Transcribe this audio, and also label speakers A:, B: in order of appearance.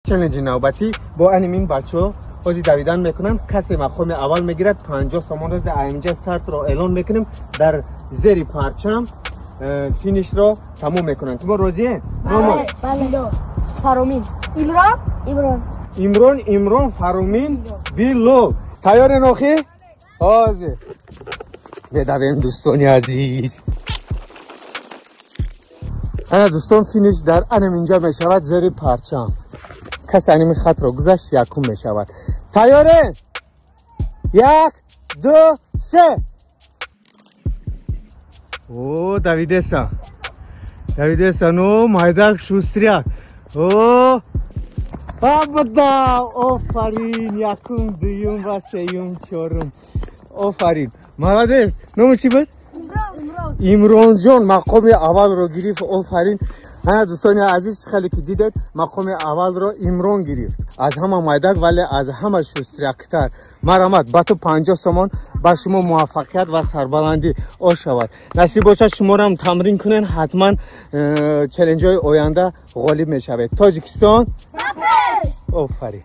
A: چالش نوبتی با این بچه بازی دویدن میکنن. کسی مقام اول میگیرد 50 سوم رو اینجا سرت رو اعلان میکنیم در زیر پرچم فینیش رو تموم میکنن. تو با روزیه؟
B: بله. فرومین.
A: امران فرومین بیلو. تیار نوخی؟ آزه بدویم دوستانی عزیز. دوستان فینیش در انم اینجا میشود زیر پرچم. کسی انمی خط رو گذشت یکم میشود. تیاره؟ 1 2 3. او دویده سا نو مایدک شوستریک. او بابدا آفرین. یکم دویم و سیم چهارم. آفرین مالادش. نام چی بود؟ امران جان مقام اول رو گرفت. آفرین. دوستان عزیز خیلی که دیدید مقام اول رو امران گرفت. از همه مایدک ولی از همه شستریکتر. مرحمت با تو 50 سوم با شما موفقیت و سربلندی شود. نصیب باشه شما رو هم تمرین کنین. حتما چالش های آینده غالب میشوید. تاجیکستان. آفرین.